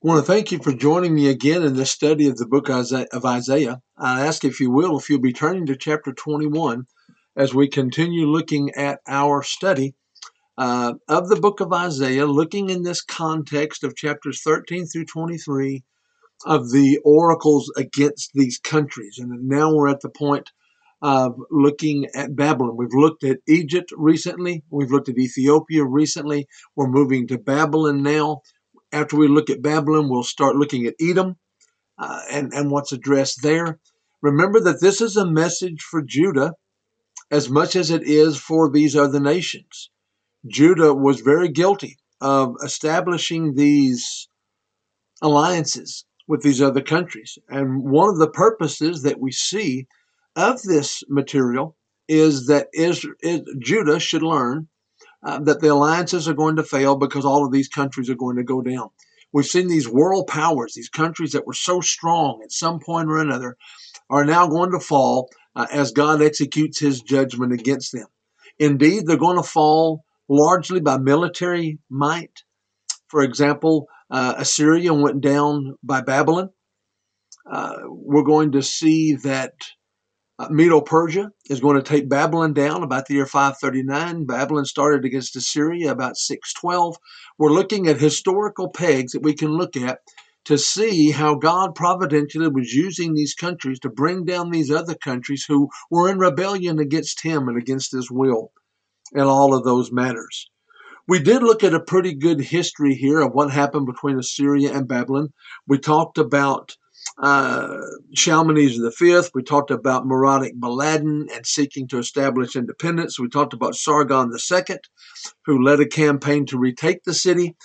I want to thank you for joining me again in this study of the book of Isaiah. I ask if you'll be turning to chapter 21 as we continue looking at our study of the book of Isaiah, looking in this context of chapters 13 through 23 of the oracles against these countries. And now we're at the point of looking at Babylon. We've looked at Egypt recently. We've looked at Ethiopia recently. We're moving to Babylon now. After we look at Babylon, we'll start looking at Edom and what's addressed there. Remember that this is a message for Judah as much as it is for these other nations. Judah was very guilty of establishing these alliances with these other countries. And one of the purposes that we see of this material is that Judah should learn that the alliances are going to fail because all of these countries are going to go down. We've seen these world powers, these countries that were so strong at some point or another, are now going to fall as God executes his judgment against them. Indeed, they're going to fall largely by military might. For example, Assyria went down by Babylon. We're going to see that Medo-Persia is going to take Babylon down about the year 539. Babylon started against Assyria about 612. We're looking at historical pegs that we can look at to see how God providentially was using these countries to bring down these other countries who were in rebellion against him and against his will in all of those matters. We did look at a pretty good history here of what happened between Assyria and Babylon. We talked about Shalmaneser V. We talked about Merodach Baladan and seeking to establish independence. We talked about Sargon II, who led a campaign to retake the city.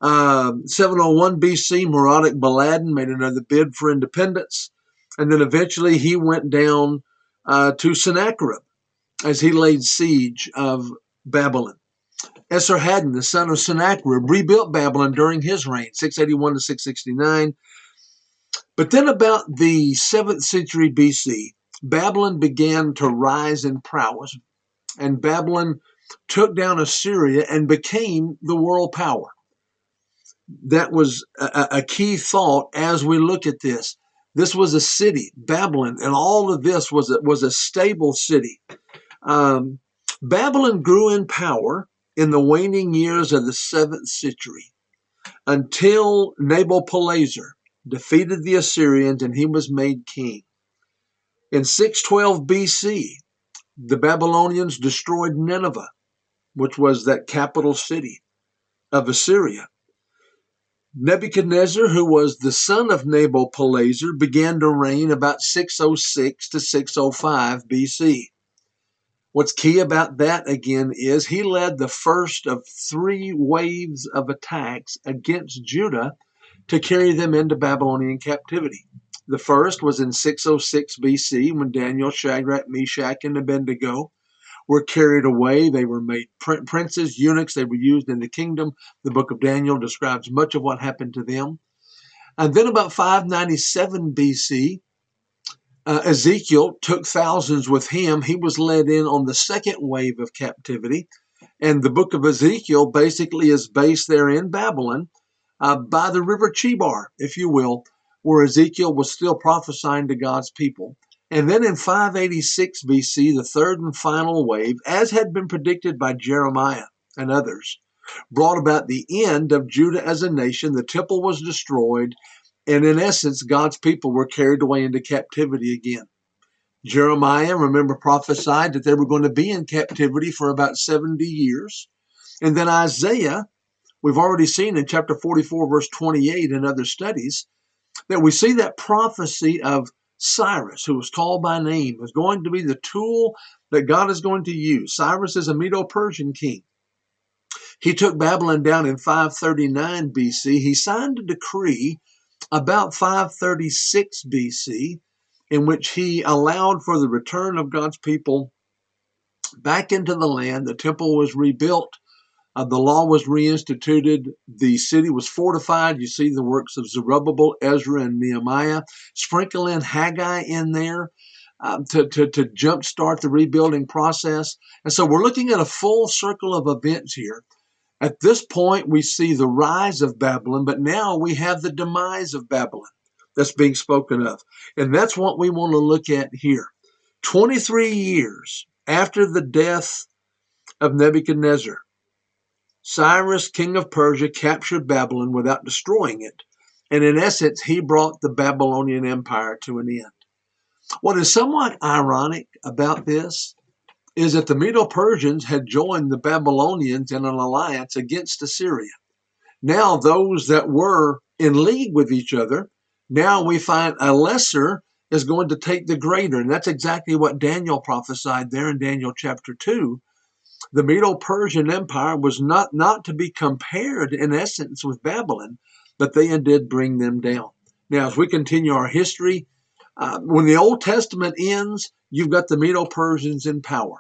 701 BC, Merodach Baladan made another bid for independence. And then eventually he went down to Sennacherib as he laid siege of Babylon. Esarhaddon, the son of Sennacherib, rebuilt Babylon during his reign, 681 to 669. But then about the 7th century BC, Babylon began to rise in prowess, and Babylon took down Assyria and became the world power. That was a key thought as we look at this. This was a city, Babylon, and all of this was a stable city. Babylon grew in power in the waning years of the 7th century until Nabopolassar defeated the Assyrians and he was made king. In 612 BC, the Babylonians destroyed Nineveh, which was that capital city of Assyria. Nebuchadnezzar, who was the son of Nabopolassar, began to reign about 606 to 605 BC. What's key about that, again, is he led the first of 3 waves of attacks against Judah to carry them into Babylonian captivity. The first was in 606 BC when Daniel, Shadrach, Meshach, and Abednego were carried away. They were made princes, eunuchs. They were used in the kingdom. The book of Daniel describes much of what happened to them. And then about 597 BC, Ezekiel took thousands with him. He was led in on the second wave of captivity. And the book of Ezekiel basically is based there in Babylon by the river Chebar, if you will, where Ezekiel was still prophesying to God's people. And then in 586 BC, the third and final wave, as had been predicted by Jeremiah and others, brought about the end of Judah as a nation. The temple was destroyed, and in essence, God's people were carried away into captivity again. Jeremiah, remember, prophesied that they were going to be in captivity for about 70 years. And then Isaiah, we've already seen in chapter 44, verse 28 and other studies, that we see that prophecy of Cyrus, who was called by name, is going to be the tool that God is going to use. Cyrus is a Medo-Persian king. He took Babylon down in 539 BC. He signed a decree about 536 BC in which he allowed for the return of God's people back into the land. The temple was rebuilt. The law was reinstituted. The city was fortified. You see the works of Zerubbabel, Ezra, and Nehemiah. Sprinkle in Haggai in there to jumpstart the rebuilding process. And so we're looking at a full circle of events here At this point, we see the rise of Babylon, but now we have the demise of Babylon that's being spoken of. And that's what we want to look at here. 23 years after the death of Nebuchadnezzar, Cyrus, king of Persia, captured Babylon without destroying it. And in essence, he brought the Babylonian Empire to an end. What is somewhat ironic about this is that the Medo-Persians had joined the Babylonians in an alliance against Assyria. Now those that were in league with each other, now we find a lesser is going to take the greater. And that's exactly what Daniel prophesied there in Daniel chapter 2. The Medo-Persian Empire was not to be compared in essence with Babylon, but they did bring them down. Now, as we continue our history, when the Old Testament ends, you've got the Medo-Persians in power.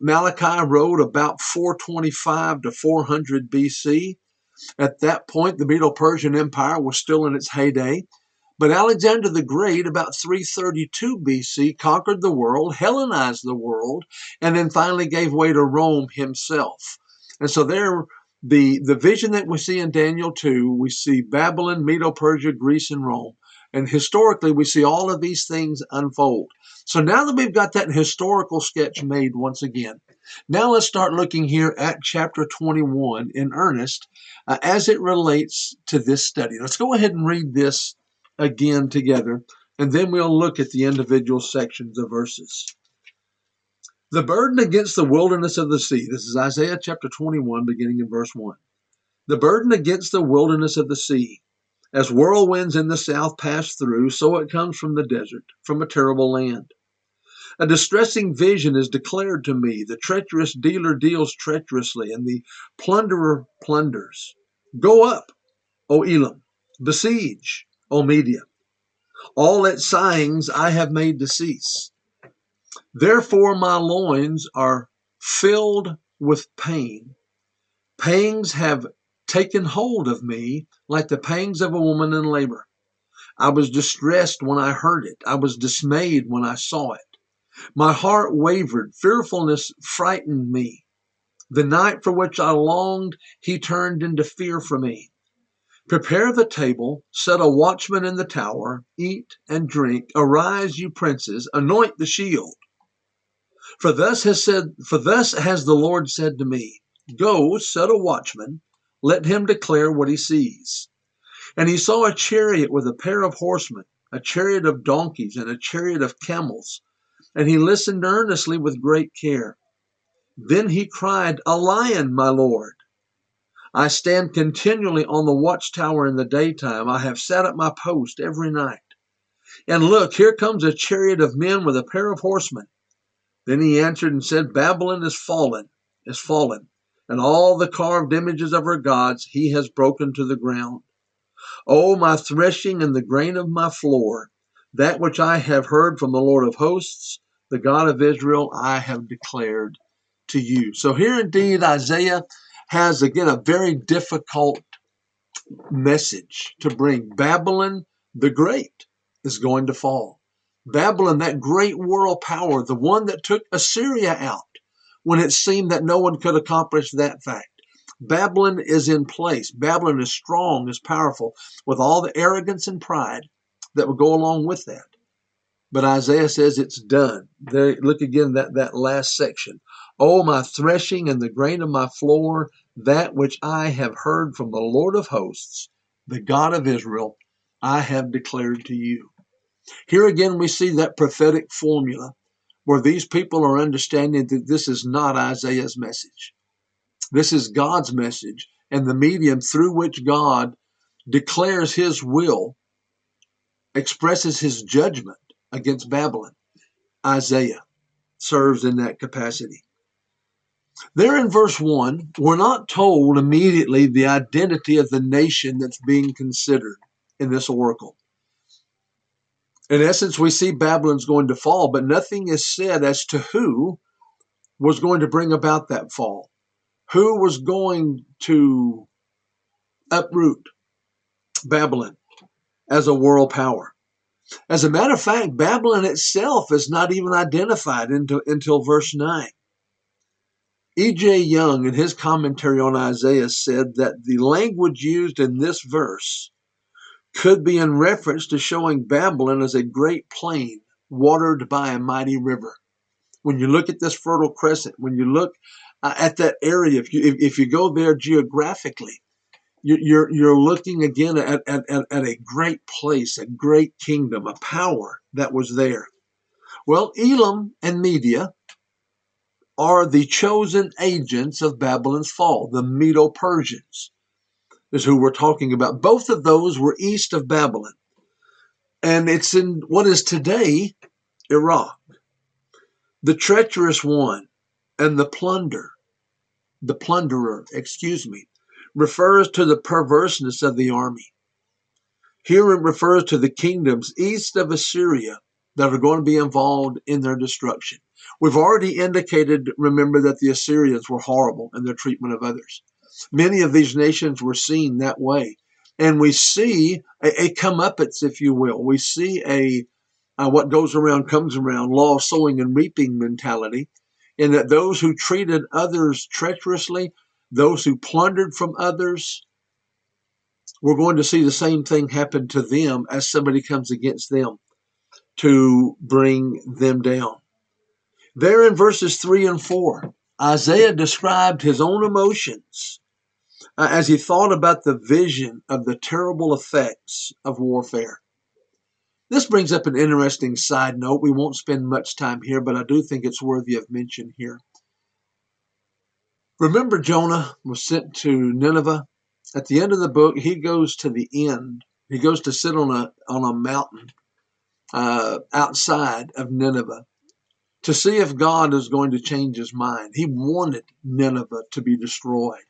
Malachi wrote about 425 to 400 BC. At that point, the Medo-Persian Empire was still in its heyday. But Alexander the Great, about 332 BC, conquered the world, Hellenized the world, and then finally gave way to Rome himself. And so there, the vision that we see in Daniel 2, we see Babylon, Medo-Persia, Greece, and Rome. And historically, we see all of these things unfold. So now that we've got that historical sketch made once again, now let's start looking here at chapter 21 in earnest as it relates to this study. Let's go ahead and read this again together, and then we'll look at the individual sections of verses. The burden against the wilderness of the sea. This is Isaiah chapter 21, beginning in verse 1. The burden against the wilderness of the sea. As whirlwinds in the south pass through, so it comes from the desert, from a terrible land. A distressing vision is declared to me. The treacherous dealer deals treacherously, and the plunderer plunders. Go up, O Elam, besiege, O Media. All its sighings I have made to cease. Therefore my loins are filled with pain. Pangs have taken hold of me like the pangs of a woman in labor. I was distressed when I heard it. I was dismayed when I saw it. My heart wavered. Fearfulness frightened me. The night for which I longed, he turned into fear for me. Prepare the table, set a watchman in the tower, eat and drink. Arise, you princes, anoint the shield. For thus has the Lord said to me, go, set a watchman, let him declare what he sees. And he saw a chariot with a pair of horsemen, a chariot of donkeys, and a chariot of camels. And he listened earnestly with great care. Then he cried, a lion, my Lord. I stand continually on the watchtower in the daytime. I have sat at my post every night. And look, here comes a chariot of men with a pair of horsemen. Then he answered and said, Babylon is fallen, and all the carved images of her gods he has broken to the ground. O my threshing and the grain of my floor, that which I have heard from the Lord of hosts, the God of Israel, I have declared to you. So here indeed Isaiah has again a very difficult message to bring. Babylon the Great is going to fall. Babylon, that great world power, the one that took Assyria out when it seemed that no one could accomplish that fact. Babylon is in place. Babylon is strong, is powerful, with all the arrogance and pride that would go along with that. But Isaiah says it's done. There, look again, that last section. Oh, my threshing and the grain of my floor, that which I have heard from the Lord of hosts, the God of Israel, I have declared to you. Here again, we see that prophetic formula where these people are understanding that this is not Isaiah's message. This is God's message, and the medium through which God declares his will, expresses his judgment against Babylon. Isaiah serves in that capacity. There in verse 1, we're not told immediately the identity of the nation that's being considered in this oracle. In essence, we see Babylon's going to fall, but nothing is said as to who was going to bring about that fall. Who was going to uproot Babylon as a world power? As a matter of fact, Babylon itself is not even identified until verse 9. E.J. Young, in his commentary on Isaiah, said that the language used in this verse could be in reference to showing Babylon as a great plain watered by a mighty river. When you look at this Fertile Crescent, when you look at that area, if you go there geographically, you're looking again at a great place, a great kingdom, a power that was there. Well, Elam and Media are the chosen agents of Babylon's fall. The Medo-Persians is who we're talking about. Both of those were east of Babylon. And it's in what is today Iraq. The treacherous one and the plunderer, refers to the perverseness of the army. Here it refers to the kingdoms east of Assyria that are going to be involved in their destruction. We've already indicated, remember, that the Assyrians were horrible in their treatment of others. Many of these nations were seen that way. And we see a comeuppance, if you will. We see a what goes around comes around, law of sowing and reaping mentality, in that those who treated others treacherously, those who plundered from others, we're going to see the same thing happen to them as somebody comes against them to bring them down. There in verses 3 and 4, Isaiah described his own emotions as he thought about the vision of the terrible effects of warfare. This brings up an interesting side note. We won't spend much time here, but I do think it's worthy of mention here. Remember, Jonah was sent to Nineveh. At the end of the book, he goes to the end. He goes to sit on a mountain outside of Nineveh to see if God is going to change his mind. He wanted Nineveh to be destroyed.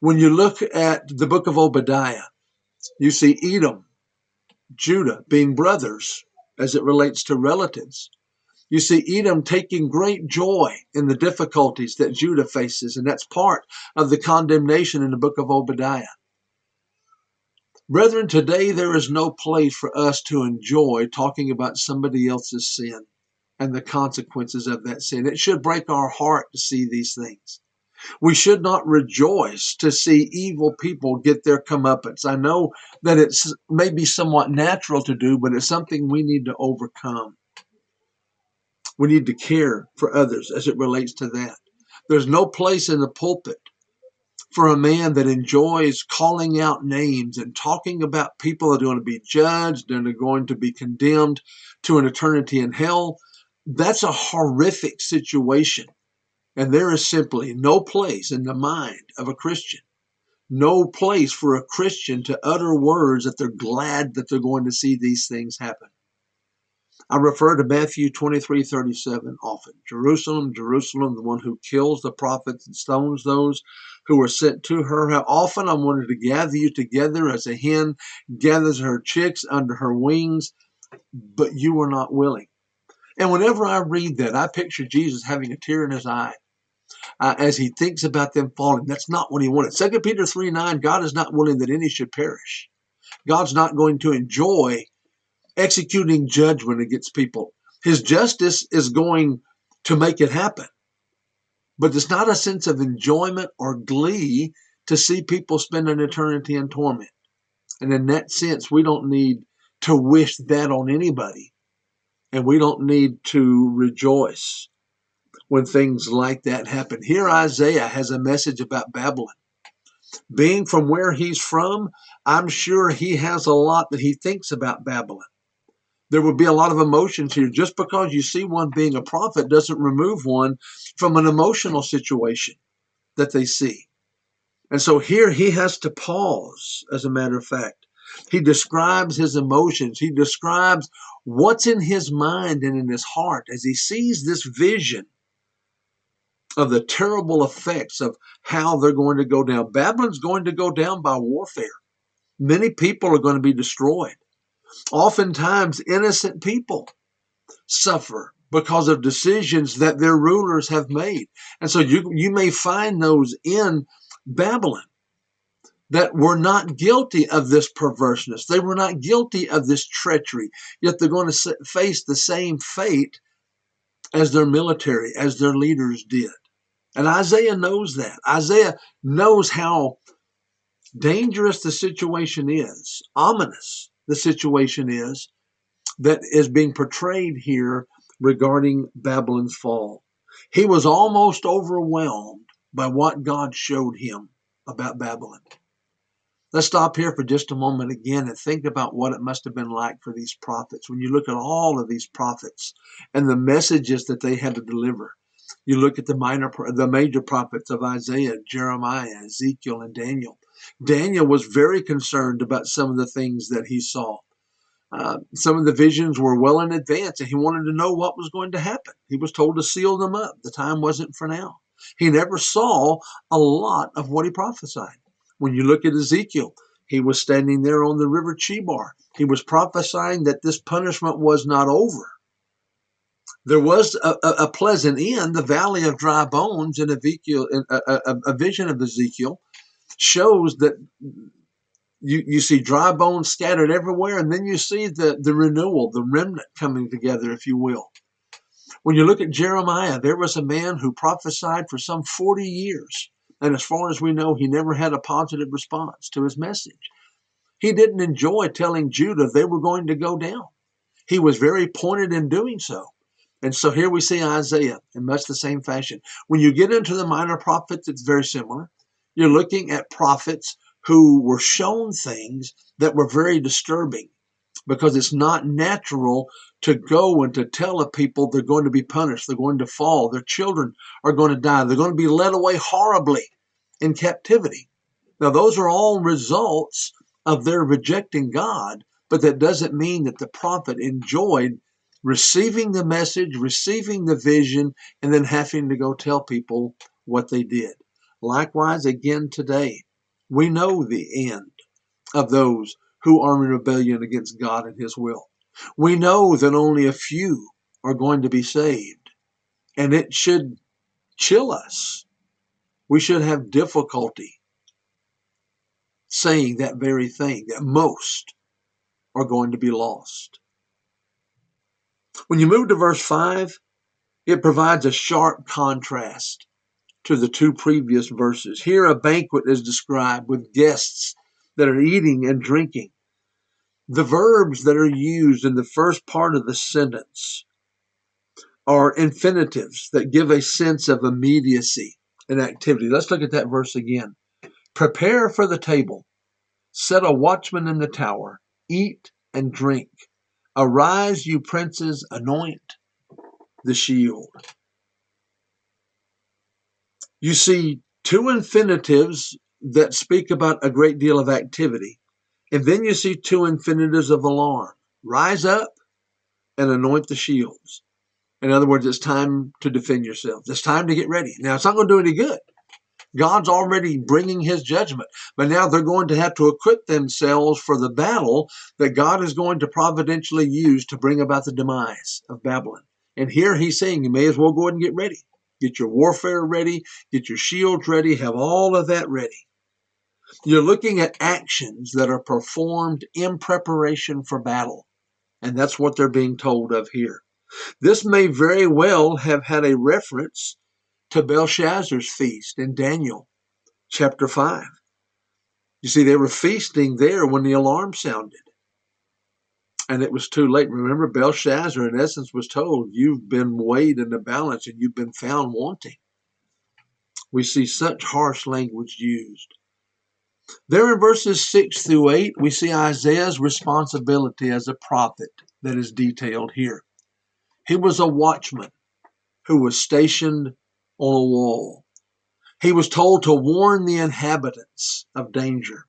When you look at the book of Obadiah, you see Edom, Judah being brothers as it relates to relatives. You see Edom taking great joy in the difficulties that Judah faces, and that's part of the condemnation in the book of Obadiah. Brethren, today there is no place for us to enjoy talking about somebody else's sin and the consequences of that sin. It should break our heart to see these things. We should not rejoice to see evil people get their comeuppance. I know that it's maybe somewhat natural to do, but it's something we need to overcome. We need to care for others as it relates to that. There's no place in the pulpit for a man that enjoys calling out names and talking about people that are going to be judged and are going to be condemned to an eternity in hell. That's a horrific situation. And there is simply no place in the mind of a Christian, no place for a Christian to utter words that they're glad that they're going to see these things happen. I refer to Matthew 23:37 often. Jerusalem, Jerusalem, the one who kills the prophets and stones those who are sent to her. How often I wanted to gather you together as a hen gathers her chicks under her wings, but you were not willing. And whenever I read that, I picture Jesus having a tear in his eye as he thinks about them falling. That's not what he wanted. 2 Peter 3:9, God is not willing that any should perish. God's not going to enjoy executing judgment against people. His justice is going to make it happen. But it's not a sense of enjoyment or glee to see people spend an eternity in torment. And in that sense, we don't need to wish that on anybody. And we don't need to rejoice when things like that happen. Here Isaiah has a message about Babylon. Being from where he's from, I'm sure he has a lot that he thinks about Babylon. There would be a lot of emotions here. Just because you see one being a prophet doesn't remove one from an emotional situation that they see. And so here he has to pause, as a matter of fact. He describes his emotions. He describes what's in his mind and in his heart as he sees this vision of the terrible effects of how they're going to go down. Babylon's going to go down by warfare. Many people are going to be destroyed. Oftentimes, innocent people suffer because of decisions that their rulers have made. And so you may find those in Babylon that were not guilty of this perverseness. They were not guilty of this treachery, yet they're going to face the same fate as their military, as their leaders did. And Isaiah knows that. Isaiah knows how dangerous the situation is, ominous the situation is that is being portrayed here regarding Babylon's fall. He was almost overwhelmed by what God showed him about Babylon. Let's stop here for just a moment again and think about what it must have been like for these prophets. When you look at all of these prophets and the messages that they had to deliver, you look at the major prophets of Isaiah, Jeremiah, Ezekiel, and Daniel. Daniel was very concerned about some of the things that he saw. Some of the visions were well in advance, and he wanted to know what was going to happen. He was told to seal them up. The time wasn't for now. He never saw a lot of what he prophesied. When you look at Ezekiel, he was standing there on the river Chebar. He was prophesying that this punishment was not over. There was a pleasant end, the valley of dry bones in Ezekiel. A vision of Ezekiel shows that you see dry bones scattered everywhere, and then you see the renewal, the remnant coming together, if you will. When you look at Jeremiah, there was a man who prophesied for some 40 years. And as far as we know, he never had a positive response to his message. He didn't enjoy telling Judah they were going to go down. He was very pointed in doing so. And so here we see Isaiah in much the same fashion. When you get into the minor prophets, it's very similar. You're looking at prophets who were shown things that were very disturbing, because it's not natural to go and to tell a people they're going to be punished, they're going to fall, their children are going to die, they're going to be led away horribly in captivity. Now, those are all results of their rejecting God, but that doesn't mean that the prophet enjoyed receiving the message, receiving the vision, and then having to go tell people what they did. Likewise, again today, we know the end of those who are in rebellion against God and his will. We know that only a few are going to be saved, and it should chill us. We should have difficulty saying that very thing, that most are going to be lost. When you move to verse 5, it provides a sharp contrast to the two previous verses. Here a banquet is described with guests that are eating and drinking. The verbs that are used in the first part of the sentence are infinitives that give a sense of immediacy and activity. Let's look at that verse again. Prepare for the table. Set a watchman in the tower. Eat and drink. Arise, you princes, anoint the shield. You see two infinitives that speak about a great deal of activity. And then you see two infinitives of alarm. Rise up and anoint the shields. In other words, it's time to defend yourselves. It's time to get ready. Now, it's not going to do any good. God's already bringing his judgment. But now they're going to have to equip themselves for the battle that God is going to providentially use to bring about the demise of Babylon. And here he's saying you may as well go ahead and get ready. Get your warfare ready. Get your shields ready. Have all of that ready. You're looking at actions that are performed in preparation for battle. And that's what they're being told of here. This may very well have had a reference to Belshazzar's feast in Daniel chapter 5. You see, they were feasting there when the alarm sounded. And it was too late. Remember, Belshazzar, in essence, was told, you've been weighed in the balance and you've been found wanting. We see such harsh language used. There in verses 6 through 8, we see Isaiah's responsibility as a prophet that is detailed here. He was a watchman who was stationed on a wall. He was told to warn the inhabitants of danger.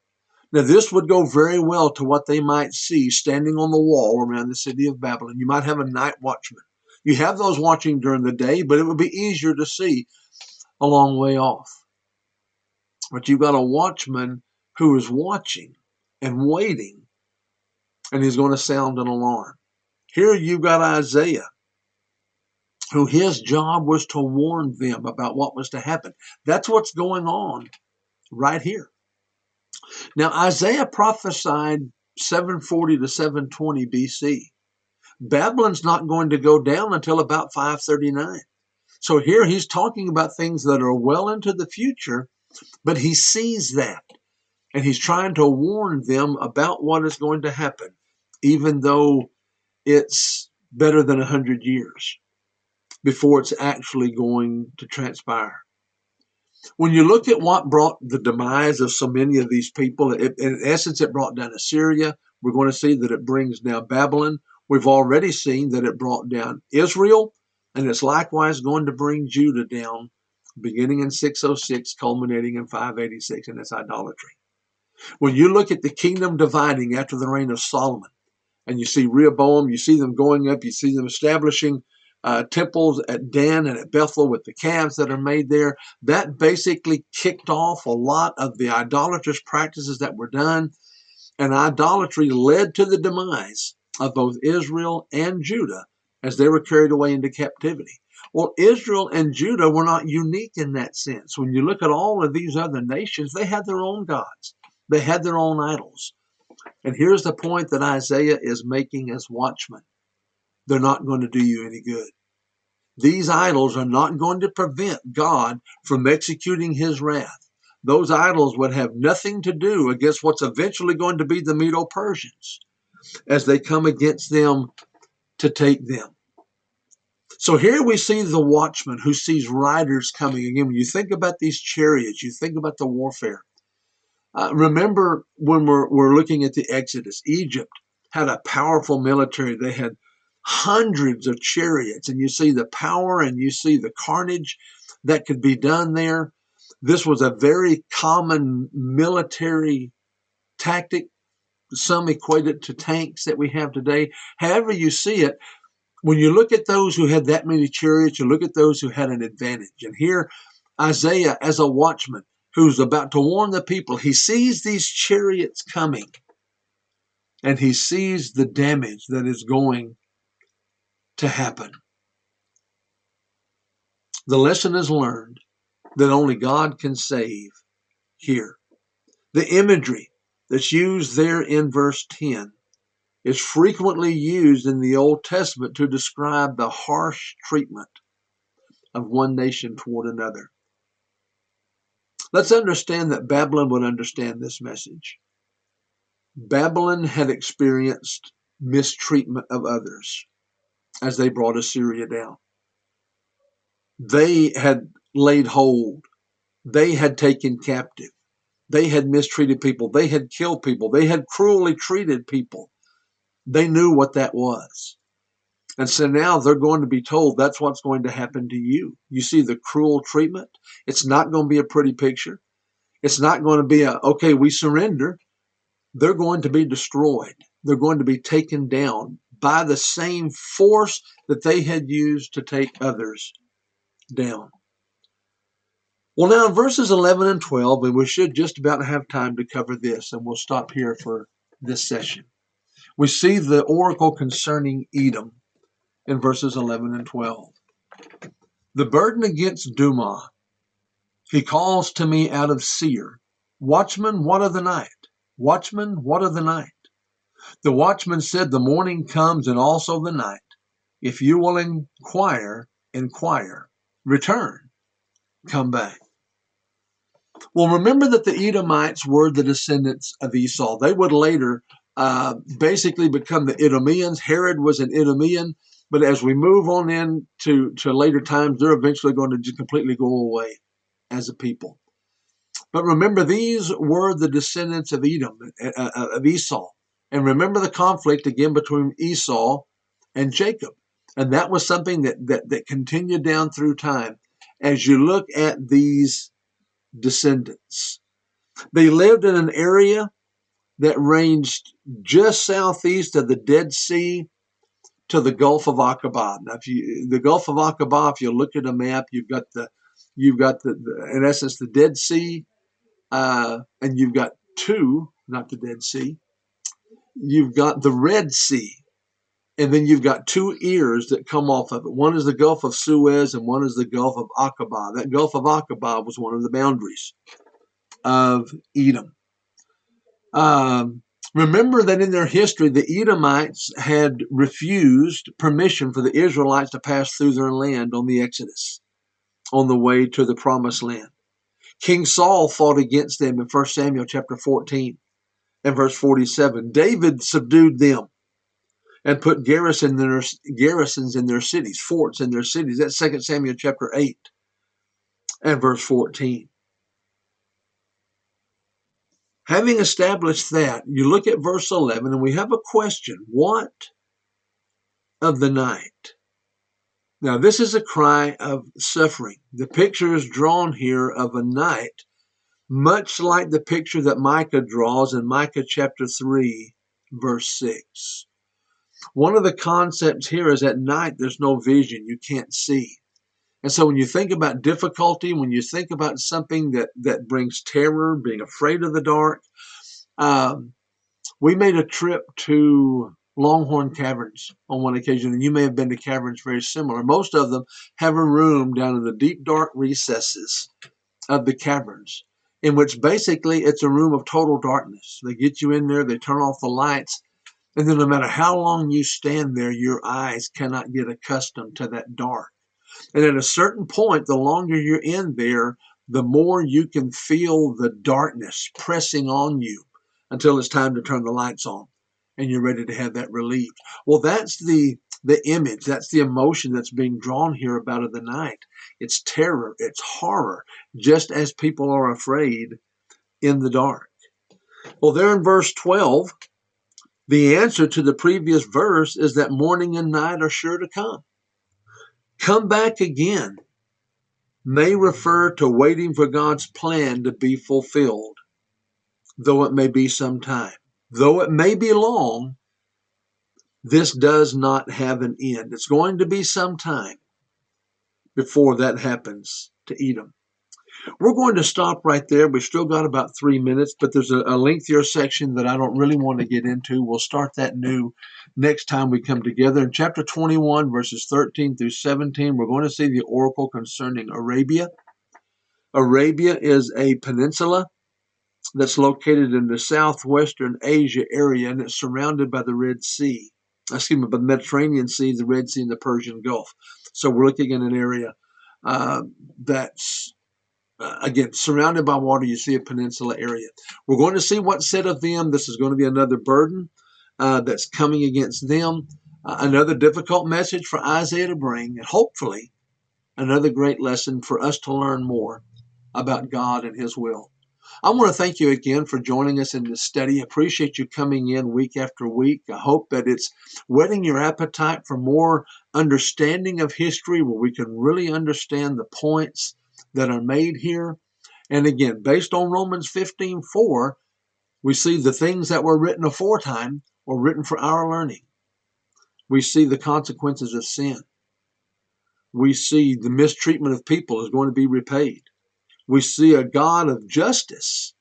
Now, this would go very well to what they might see standing on the wall around the city of Babylon. You might have a night watchman. You have those watching during the day, but it would be easier to see a long way off. But you've got a watchman who is watching and waiting, and he's going to sound an alarm. Here you've got Isaiah, who his job was to warn them about what was to happen. That's what's going on right here. Now, Isaiah prophesied 740 to 720 BC. Babylon's not going to go down until about 539. So here he's talking about things that are well into the future, but he sees that. And he's trying to warn them about what is going to happen, even though it's better than 100 years before it's actually going to transpire. When you look at what brought the demise of so many of these people, in essence, it brought down Assyria. We're going to see that it brings down Babylon. We've already seen that it brought down Israel, and it's likewise going to bring Judah down, beginning in 606, culminating in 586, and it's idolatry. When you look at the kingdom dividing after the reign of Solomon, and you see Rehoboam, you see them going up, you see them establishing temples at Dan and at Bethel with the calves that are made there. That basically kicked off a lot of the idolatrous practices that were done, and idolatry led to the demise of both Israel and Judah as they were carried away into captivity. Well, Israel and Judah were not unique in that sense. When you look at all of these other nations, they had their own gods. They had their own idols. And here's the point that Isaiah is making as watchmen. They're not going to do you any good. These idols are not going to prevent God from executing his wrath. Those idols would have nothing to do against what's eventually going to be the Medo-Persians as they come against them to take them. So here we see the watchman who sees riders coming. Again, when you think about these chariots, you think about the warfare. Remember when we're looking at the Exodus, Egypt had a powerful military. They had hundreds of chariots, and you see the power and you see the carnage that could be done there. This was a very common military tactic. Some equate it to tanks that we have today. However you see it, when you look at those who had that many chariots, you look at those who had an advantage. And here, Isaiah, as a watchman, who's about to warn the people, he sees these chariots coming, and he sees the damage that is going to happen. The lesson is learned that only God can save here. The imagery that's used there in verse 10 is frequently used in the Old Testament to describe the harsh treatment of one nation toward another. Let's understand that Babylon would understand this message. Babylon had experienced mistreatment of others as they brought Assyria down. They had laid hold. They had taken captive. They had mistreated people. They had killed people. They had cruelly treated people. They knew what that was. And so now they're going to be told that's what's going to happen to you. You see the cruel treatment? It's not going to be a pretty picture. It's not going to be okay, we surrender. They're going to be destroyed. They're going to be taken down by the same force that they had used to take others down. Well, now in verses 11 and 12, and we should just about have time to cover this, and we'll stop here for this session. We see the oracle concerning Edom in verses 11 and 12. The burden against Dumah. He calls to me out of Seir. Watchman, what of the night? Watchman, what of the night? The watchman said, the morning comes and also the night. If you will inquire, inquire. Return, come back. Well, remember that the Edomites were the descendants of Esau. They would later basically become the Idumeans. Herod was an Idumean, but as we move on into later times, they're eventually going to just completely go away as a people. But remember, these were the descendants of Edom, of Esau. And remember the conflict again between Esau and Jacob. And that was something that continued down through time. As you look at these descendants, they lived in an area that ranged just southeast of the Dead Sea to the Gulf of Aqaba. Now, the Gulf of Aqaba, if you look at a map, you've got the in essence the Dead Sea, and you've got two, not the Dead Sea. You've got the Red Sea, and then you've got two ears that come off of it. One is the Gulf of Suez, and one is the Gulf of Aqaba. That Gulf of Aqaba was one of the boundaries of Edom. Remember that in their history, the Edomites had refused permission for the Israelites to pass through their land on the Exodus, on the way to the promised land. King Saul fought against them in 1 Samuel chapter 14 and verse 47. David subdued them and put garrisons in their cities, forts in their cities. That's 2 Samuel chapter 8 and verse 14. Having established that, you look at verse 11 and we have a question. What of the night? Now, this is a cry of suffering. The picture is drawn here of a night, much like the picture that Micah draws in Micah chapter 3, verse 6. One of the concepts here is at night there's no vision, you can't see. And so when you think about difficulty, when you think about something that brings terror, being afraid of the dark, we made a trip to Longhorn Caverns on one occasion, and you may have been to caverns very similar. Most of them have a room down in the deep, dark recesses of the caverns, in which basically it's a room of total darkness. They get you in there, they turn off the lights, and then no matter how long you stand there, your eyes cannot get accustomed to that dark. And at a certain point, the longer you're in there, the more you can feel the darkness pressing on you until it's time to turn the lights on and you're ready to have that relieved. Well, that's the image, that's the emotion that's being drawn here about of the night. It's terror, it's horror, just as people are afraid in the dark. Well, there in verse 12, the answer to the previous verse is that morning and night are sure to come. Come back again may refer to waiting for God's plan to be fulfilled, though it may be some time. Though it may be long, this does not have an end. It's going to be some time before that happens to Edom. We're going to stop right there. We've still got about 3 minutes, but there's a lengthier section that I don't really want to get into. We'll start that new next time we come together. In chapter 21, verses 13 through 17, we're going to see the oracle concerning Arabia. Arabia is a peninsula that's located in the southwestern Asia area, and it's surrounded by the Red Sea. By the Mediterranean Sea, the Red Sea, and the Persian Gulf. So we're looking at an area that's again, surrounded by water. You see a peninsula area. We're going to see what's said of them. This is going to be another burden that's coming against them. Another difficult message for Isaiah to bring, and hopefully another great lesson for us to learn more about God and His will. I want to thank you again for joining us in this study. I appreciate you coming in week after week. I hope that it's whetting your appetite for more understanding of history, where we can really understand the points that are made here. And again, based on Romans 15:4, we see the things that were written aforetime were written for our learning. We see the consequences of sin. We see the mistreatment of people is going to be repaid. We see a God of justice.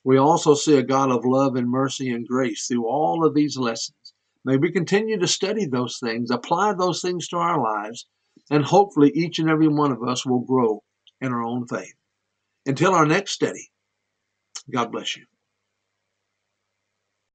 We also see a God of love and mercy and grace through all of these lessons. May we continue to study those things, apply those things to our lives, and hopefully each and every one of us will grow in our own faith. Until our next study, God bless you.